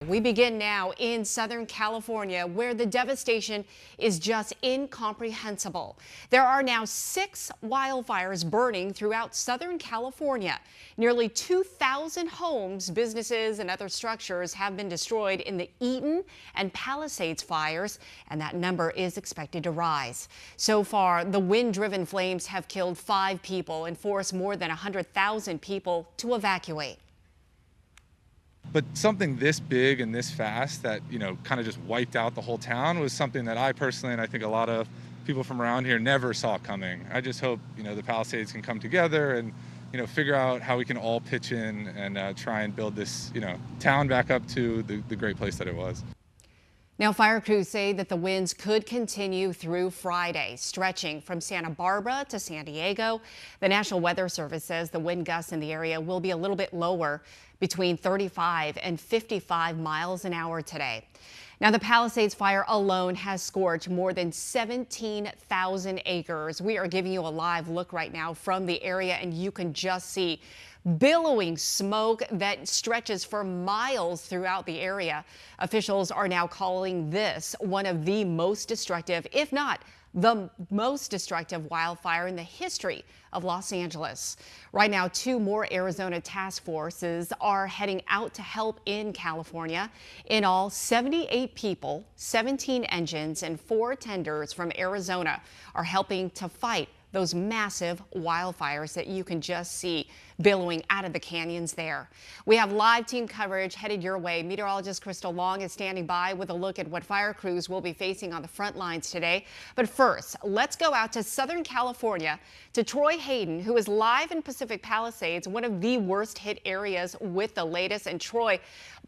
We begin now in Southern California, where the devastation is just incomprehensible. There are now 6 wildfires burning throughout Southern California. Nearly 2,000 homes, businesses, and other structures have been destroyed in the Eaton and Palisades fires, and that number is expected to rise. So far, the wind-driven flames have killed 5 people and forced more than 100,000 people to evacuate. But something this big and this fast that, kind of just wiped out the whole town was something that I personally, and I think a lot of people from around here, never saw coming. I just hope, the Palisades can come together and, figure out how we can all pitch in and try and build this, town back up to the great place that it was. Now, fire crews say that the winds could continue through Friday, stretching from Santa Barbara to San Diego. The National Weather Service says the wind gusts in the area will be a little bit lower, between 35 and 55 miles an hour today. Now, the Palisades fire alone has scorched more than 17,000 acres. We are giving you a live look right now from the area, and you can just see billowing smoke that stretches for miles throughout the area. Officials are now calling this one of the most destructive, if not the most destructive wildfire in the history of Los Angeles. Right now, 2 more Arizona task forces are heading out to help in California. In all, 78 people, 17 engines, and 4 tenders from Arizona are helping to fight those massive wildfires that you can just see billowing out of the canyons there. We have live team coverage headed your way. Meteorologist Crystal Long is standing by with a look at what fire crews will be facing on the front lines today. But first, let's go out to Southern California to Troy Hayden, who is live in Pacific Palisades, one of the worst hit areas, with the latest. And Troy,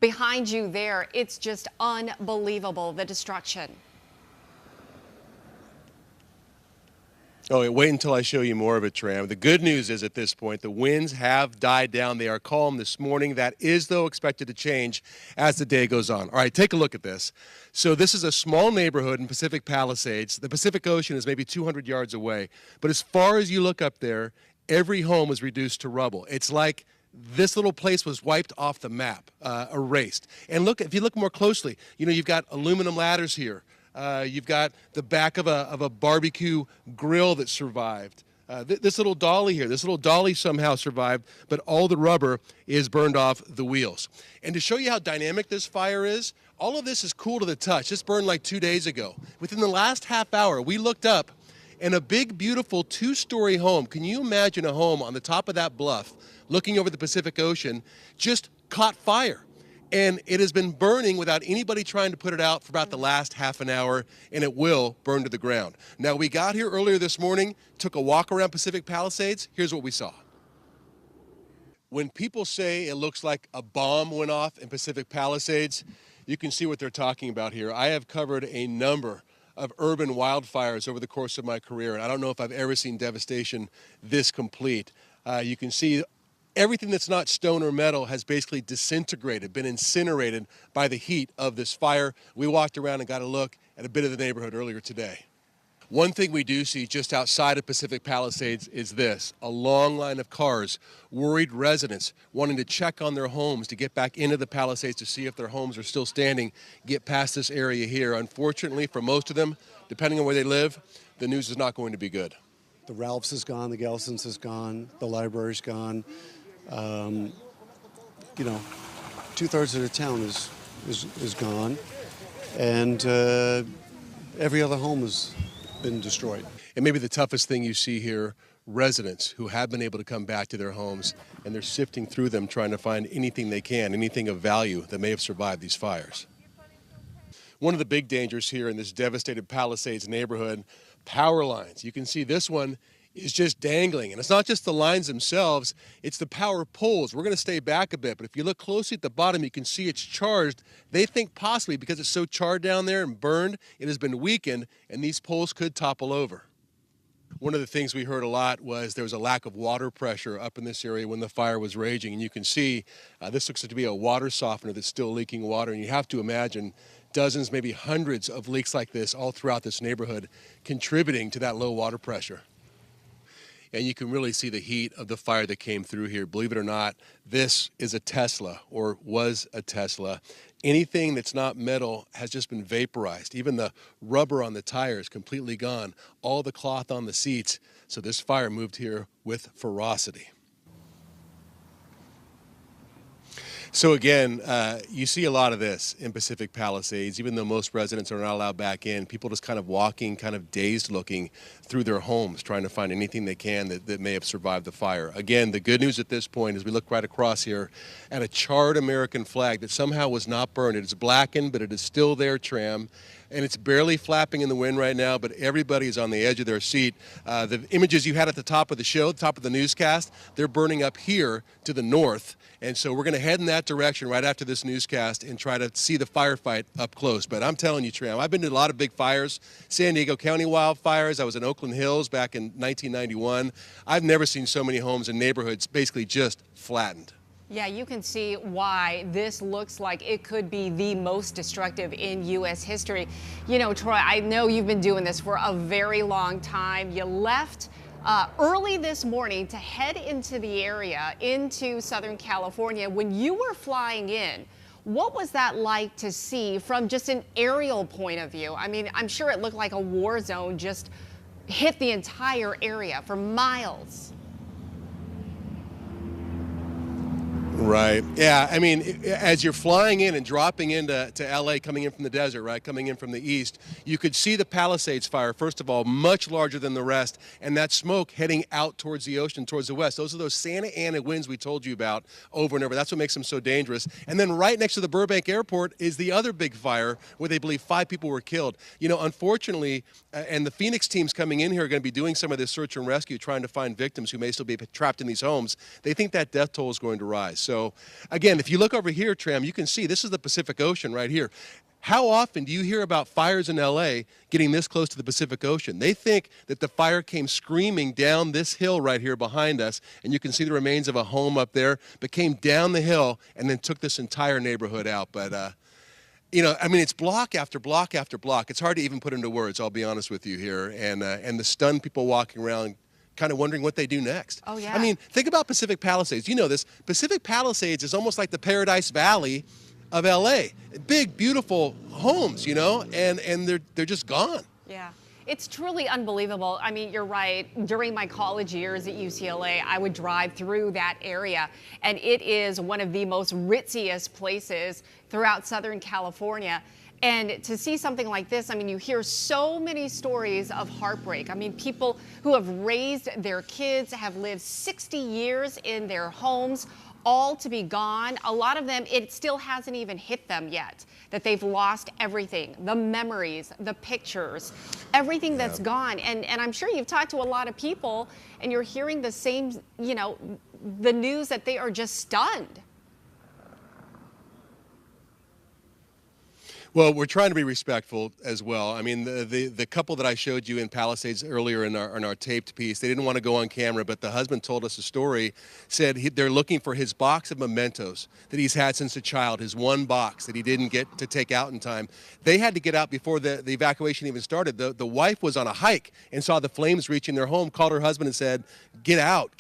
behind you there, it's just unbelievable, the destruction. Oh, wait until I show you more of it, Tram. The good news is at this point, the winds have died down. They are calm this morning. That is, though, expected to change as the day goes on. All right, take a look at this. So this is a small neighborhood in Pacific Palisades. The Pacific Ocean is maybe 200 yards away. But as far as you look up there, every home is reduced to rubble. It's like this little place was wiped off the map, erased. And look, if you look more closely, you've got aluminum ladders here. You've got the back of a barbecue grill that survived. This little dolly here, this little dolly somehow survived, but all the rubber is burned off the wheels. And to show you how dynamic this fire is, all of this is cool to the touch. This burned like 2 days ago. Within the last half hour, we looked up, and a big, beautiful 2-story home, can you imagine a home on the top of that bluff looking over the Pacific Ocean, just caught fire? And it has been burning without anybody trying to put it out for about the last half an hour, and it will burn to the ground. Now, we got here earlier this morning, took a walk around Pacific Palisades. Here's what we saw. When people say it looks like a bomb went off in Pacific Palisades, you can see what they're talking about here. I have covered a number of urban wildfires over the course of my career, and I don't know if I've ever seen devastation this complete. You can see everything that's not stone or metal has basically disintegrated, been incinerated by the heat of this fire. We walked around and got a look at a bit of the neighborhood earlier today. One thing we do see just outside of Pacific Palisades is this: a long line of cars, worried residents wanting to check on their homes, to get back into the Palisades to see if their homes are still standing, get past this area here. Unfortunately, for most of them, depending on where they live, the news is not going to be good. The Ralphs is gone, the Gelsons is gone, the library's gone. 2/3 of the town is gone, and every other home has been destroyed. And maybe the toughest thing you see here, residents who have been able to come back to their homes, and they're sifting through them trying to find anything they can, anything of value that may have survived these fires. One of the big dangers here in this devastated Palisades neighborhood, power lines. You can see this one is just dangling. And it's not just the lines themselves, it's the power poles. We're going to stay back a bit, but if you look closely at the bottom, you can see it's charged. They think possibly because it's so charred down there and burned, it has been weakened, and these poles could topple over. One of the things we heard a lot was there was a lack of water pressure up in this area when the fire was raging. And you can see this looks to be a water softener that's still leaking water. And you have to imagine dozens, maybe hundreds of leaks like this all throughout this neighborhood contributing to that low water pressure. and you can really see the heat of the fire that came through here. Believe it or not, this is a Tesla, or was a Tesla. Anything that's not metal has just been vaporized. Even the rubber on the tires completely gone, all the cloth on the seats. So this fire moved here with ferocity. So again, you see a lot of this in Pacific Palisades. Even though most residents are not allowed back in, people just kind of walking, kind of dazed looking through their homes, trying to find anything they can that may have survived the fire. Again, the good news at this point is we look right across here at a charred American flag that somehow was not burned. It is blackened, but it is still there, Tram. And it's barely flapping in the wind right now, but everybody is on the edge of their seat. The images you had at the top of the show, the top of the newscast, they're burning up here to the north. And so we're going to head in that direction right after this newscast and try to see the firefight up close. But I'm telling you, Tram, I've been to a lot of big fires. San Diego County wildfires. I was in Oakland Hills back in 1991. I've never seen so many homes and neighborhoods basically just flattened. Yeah, you can see why this looks like it could be the most destructive in U.S. history. You know, Troy, I know you've been doing this for a very long time. You left early this morning to head into the area, into Southern California. When you were flying in, what was that like to see from just an aerial point of view? I mean, I'm sure it looked like a war zone just hit the entire area for miles. Right. Yeah. I mean, as you're flying in and dropping into LA, coming in from the desert, right, coming in from the east, you could see the Palisades fire, first of all, much larger than the rest, and that smoke heading out towards the ocean, towards the west. Those are those Santa Ana winds we told you about over and over. That's what makes them so dangerous. And then right next to the Burbank airport is the other big fire where they believe 5 people were killed. You know, unfortunately, and the Phoenix teams coming in here are going to be doing some of this search and rescue, trying to find victims who may still be trapped in these homes. They think that death toll is going to rise. So, again, if you look over here, Tram, you can see this is the Pacific Ocean right here. How often do you hear about fires in LA getting this close to the Pacific Ocean? They think that the fire came screaming down this hill right here behind us, and you can see the remains of a home up there, but came down the hill and then took this entire neighborhood out. But, you know, I mean, it's block after block after block. It's hard to even put into words, I'll be honest with you here. And the stunned people walking around kind of wondering what they do next. Oh, yeah. I mean, think about Pacific Palisades. You know this. Pacific Palisades is almost like the Paradise Valley of LA. Big, beautiful homes, you know, and they're just gone. Yeah. It's truly unbelievable. I mean, you're right. During my college years at UCLA, I would drive through that area, and it is one of the most ritziest places throughout Southern California. And to see something like this, I mean, you hear so many stories of heartbreak. I mean, people who have raised their kids, have lived 60 years in their homes, all to be gone. A lot of them, it still hasn't even hit them yet, that they've lost everything, the memories, the pictures, everything that's gone. And I'm sure you've talked to a lot of people and you're hearing the same, you know, the news that they are just stunned. Well, we're trying to be respectful as well. I mean, the couple that I showed you in Palisades earlier in our taped piece, they didn't want to go on camera, but the husband told us a story, said they're looking for his box of mementos that he's had since a child, his one box that he didn't get to take out in time. They had to get out before the evacuation even started. The wife was on a hike and saw the flames reaching their home, called her husband and said, get out,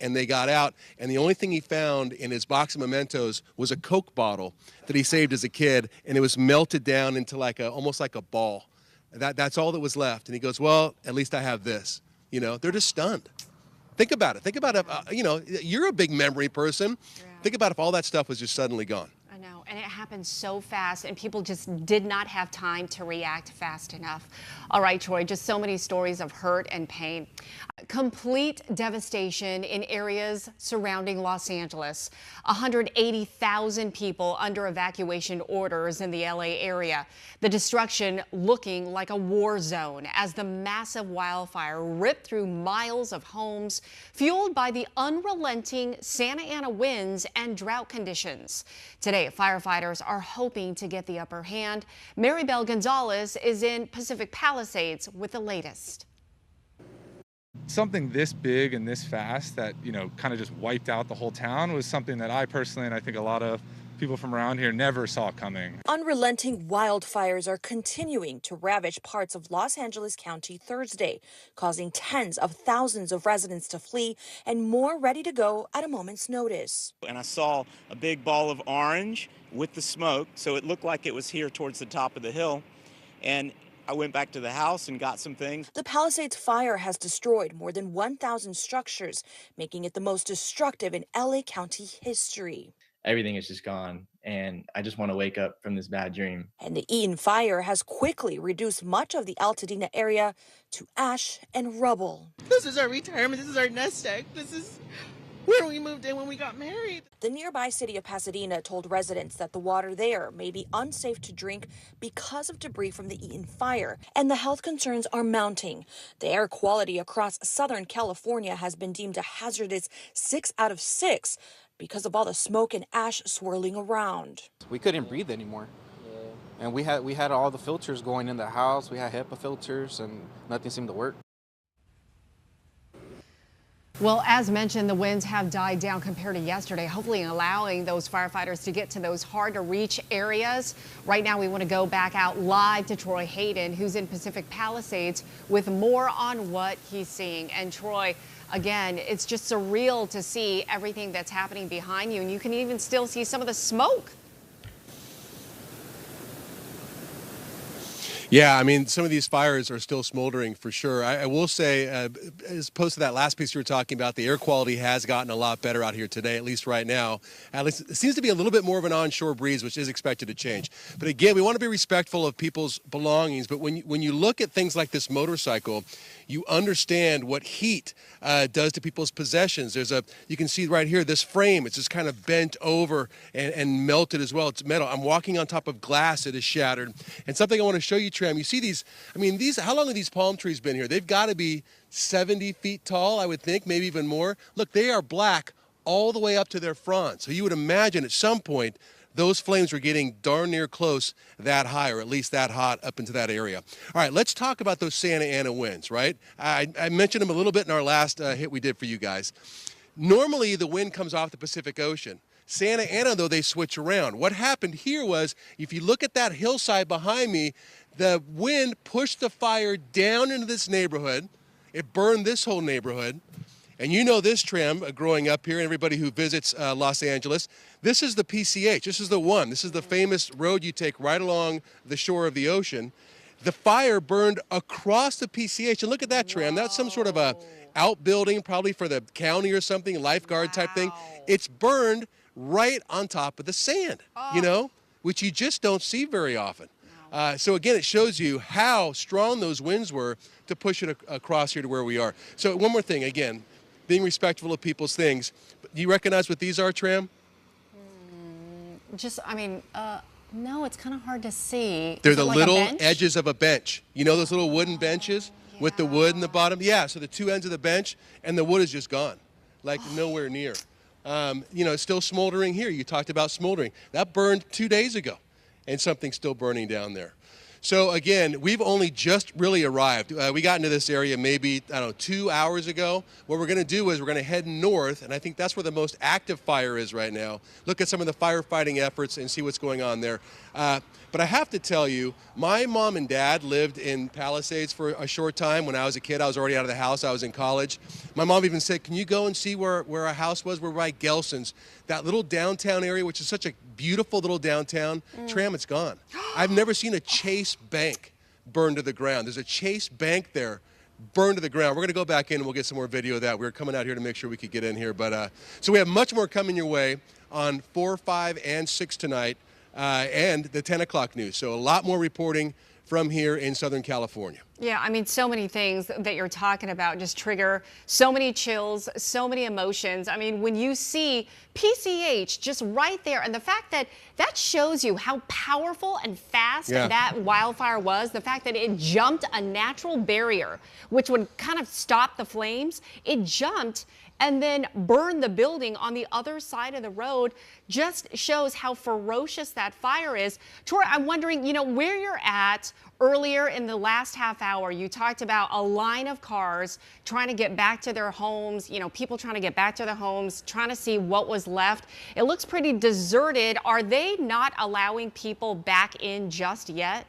and they got out. And the only thing he found in his box of mementos was a Coke bottle that he saved as a kid, and it was melted down into almost like a ball. That's all that was left. And he goes, well, at least I have this. You know, they're just stunned. Think about it. Think about it. You know, you're a big memory person. Yeah. Think about if all that stuff was just suddenly gone. I know, and it happened so fast, and people just did not have time to react fast enough. All right, Troy, just so many stories of hurt and pain. Complete devastation in areas surrounding Los Angeles. 180,000 people under evacuation orders in the LA area. The destruction looking like a war zone as the massive wildfire ripped through miles of homes, fueled by the unrelenting Santa Ana winds and drought conditions. Today, firefighters are hoping to get the upper hand. Maribel Gonzalez is in Pacific Palisades with the latest. Something this big and this fast that, you know, kind of just wiped out the whole town was something that I personally, and I think a lot of people from around here never saw coming. Unrelenting wildfires are continuing to ravage parts of Los Angeles County Thursday, causing tens of thousands of residents to flee and more ready to go at a moment's notice. And I saw a big ball of orange with the smoke, so it looked like it was here towards the top of the hill. And I went back to the house and got some things. The Palisades fire has destroyed more than 1,000 structures, making it the most destructive in LA County history. Everything is just gone, and I just want to wake up from this bad dream. And the Eaton fire has quickly reduced much of the Altadena area to ash and rubble. This is our retirement. This is our nest egg. This is where we moved in when we got married. The nearby city of Pasadena told residents that the water there may be unsafe to drink because of debris from the Eaton fire, and the health concerns are mounting. The air quality across Southern California has been deemed a hazardous 6 out of 6 because of all the smoke and ash swirling around. We couldn't breathe anymore. And we had all the filters going in the house. We had HEPA filters, and nothing seemed to work. Well, as mentioned, the winds have died down compared to yesterday, hopefully allowing those firefighters to get to those hard-to-reach areas. Right now, we want to go back out live to Troy Hayden, who's in Pacific Palisades, with more on what he's seeing. And Troy, again, it's just surreal to see everything that's happening behind you, and you can even still see some of the smoke. Yeah, I mean, some of these fires are still smoldering for sure. I will say, as opposed to that last piece you were talking about, the air quality has gotten a lot better out here today, at least right now. At least it seems to be a little bit more of an onshore breeze, which is expected to change. But again, we want to be respectful of people's belongings. But when you look at things like this motorcycle, you understand what heat does to people's possessions. You can see right here, this frame, it's just kind of bent over and melted as well. It's metal. I'm walking on top of glass. It is shattered. And something I want to show you, Tram, you see these, I mean, how long have these palm trees been here? They've got to be 70 feet tall, I would think, maybe even more. Look, they are black all the way up to their fronds. So you would imagine at some point, those flames were getting darn near close that high, or at least that hot up into that area. All right, let's talk about those Santa Ana winds, right? I mentioned them a little bit in our last hit we did for you guys. Normally, the wind comes off the Pacific Ocean. Santa Ana, though, they switch around. What happened here was, if you look at that hillside behind me, the wind pushed the fire down into this neighborhood. It burned this whole neighborhood. And you know this, Tram, growing up here, everybody who visits Los Angeles, this is the PCH. This is the one. This is the famous road you take right along the shore of the ocean. The fire burned across the PCH. And look at that, Tram. That's some sort of a outbuilding, probably for the county or something, lifeguard type thing. It's burned right on top of the sand, you know, which you just don't see very often. So again, it shows you how strong those winds were to push it across here to where we are. So one more thing, again, being respectful of people's things. Do you recognize what these are, Tram? No, it's kind of hard to see. They're the little edges of a bench. You know those little wooden benches with the wood in the bottom? Yeah, so the two ends of the bench, and the wood is just gone, like nowhere near. You know, it's still smoldering here. You talked about smoldering. That burned 2 days ago, and something's still burning down there. So again, we've only just really arrived. We got into this area maybe, I don't know, 2 hours ago. What we're gonna do is we're gonna head north, and I think that's where the most active fire is right now. Look at some of the firefighting efforts and see what's going on there. But I have to tell you, my mom and dad lived in Palisades for a short time. When I was a kid, I was already out of the house. I was in college. My mom even said, can you go and see where our house was? We're by Gelson's. That little downtown area, which is such a beautiful little downtown. Tram, it's gone. I've never seen a Chase Bank burned to the ground. There's a Chase Bank there burned to the ground. We're going to go back in and we'll get some more video of that. We were coming out here to make sure we could get in here. But so we have much more coming your way on 4, 5, and 6 tonight. And the 10 o'clock news. So a lot more reporting from here in Southern California. Yeah, I mean, so many things that you're talking about just trigger so many chills, so many emotions. I mean, when you see PCH just right there, and the fact that that shows you how powerful and fast that wildfire was, the fact that it jumped a natural barrier, which would kind of stop the flames, it jumped. and then burn the building on the other side of the road. Just shows how ferocious that fire is. Troy, I'm wondering, where you're at. Earlier in the last half hour, you talked about a line of cars trying to get back to their homes, people trying to get back to their homes, trying to see what was left. It looks pretty deserted. Are they not allowing people back in just yet?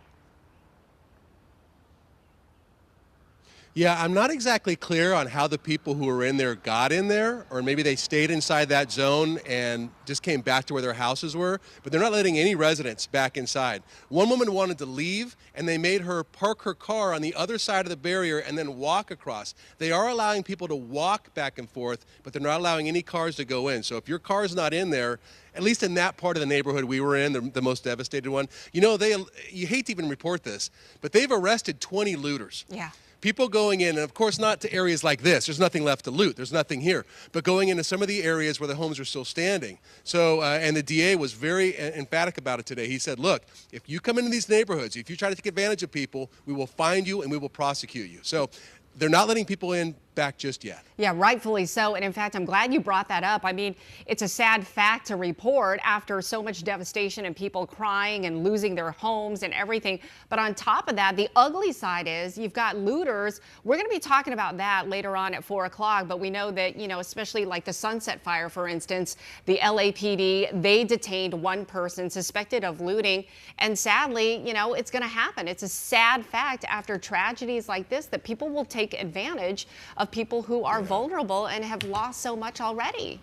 Yeah, I'm not exactly clear on how the people who were in there got in there, or maybe they stayed inside that zone and just came back to where their houses were, but they're not letting any residents back inside. One woman wanted to leave, and they made her park her car on the other side of the barrier and then walk across. They are allowing people to walk back and forth, but they're not allowing any cars to go in. So if your car's not in there, at least in that part of the neighborhood we were in, the most devastated one, you hate to even report this, but they've arrested 20 looters. Yeah. People going in, and of course not to areas like this. There's nothing left to loot. There's nothing here. But going into some of the areas where the homes are still standing. So, and the DA was very emphatic about it today. He said, look, if you come into these neighborhoods, if you try to take advantage of people, we will find you and we will prosecute you. So they're not letting people in back just yet. Yeah, rightfully so. And in fact, I'm glad you brought that up. I mean, it's a sad fact to report after so much devastation and people crying and losing their homes and everything. But on top of that, the ugly side is you've got looters. We're going to be talking about that later on at 4 o'clock. But we know that, especially like the Sunset Fire, for instance, the LAPD, they detained one person suspected of looting. And sadly, it's going to happen. It's a sad fact after tragedies like this that people will take advantage of people who are vulnerable and have lost so much already.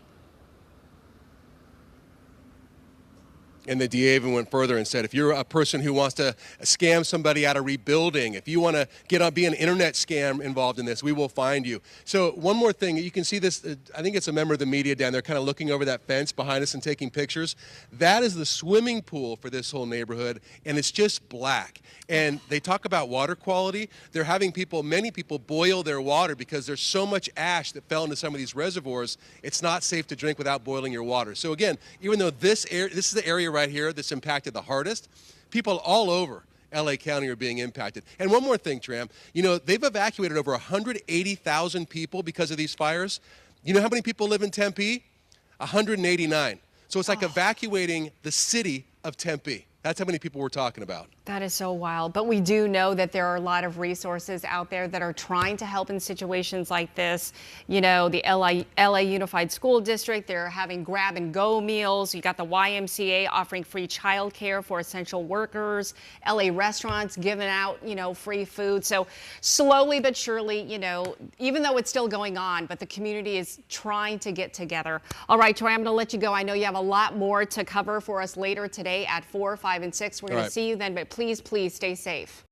And the DA even went further and said, if you're a person who wants to scam somebody out of rebuilding, if you want to be an internet scam involved in this, we will find you. So one more thing, you can see this, I think it's a member of the media down there kind of looking over that fence behind us and taking pictures. That is the swimming pool for this whole neighborhood, and it's just black. And they talk about water quality. They're having many people boil their water because there's so much ash that fell into some of these reservoirs. It's not safe to drink without boiling your water. So again, even though this is the area right here that's impacted the hardest, people all over LA County are being impacted. And one more thing, Tram, they've evacuated over 180,000 people because of these fires. You know how many people live in Tempe? 189. So it's like evacuating the city of Tempe. That's how many people we're talking about. That is so wild. But we do know that there are a lot of resources out there that are trying to help in situations like this. The LA Unified School District, they're having grab and go meals. You got the YMCA offering free childcare for essential workers. LA restaurants giving out, free food. So slowly but surely, even though it's still going on, but the community is trying to get together. All right, Troy, I'm going to let you go. I know you have a lot more to cover for us later today at 4, 5, and 6. We're going to see you then, but please stay safe.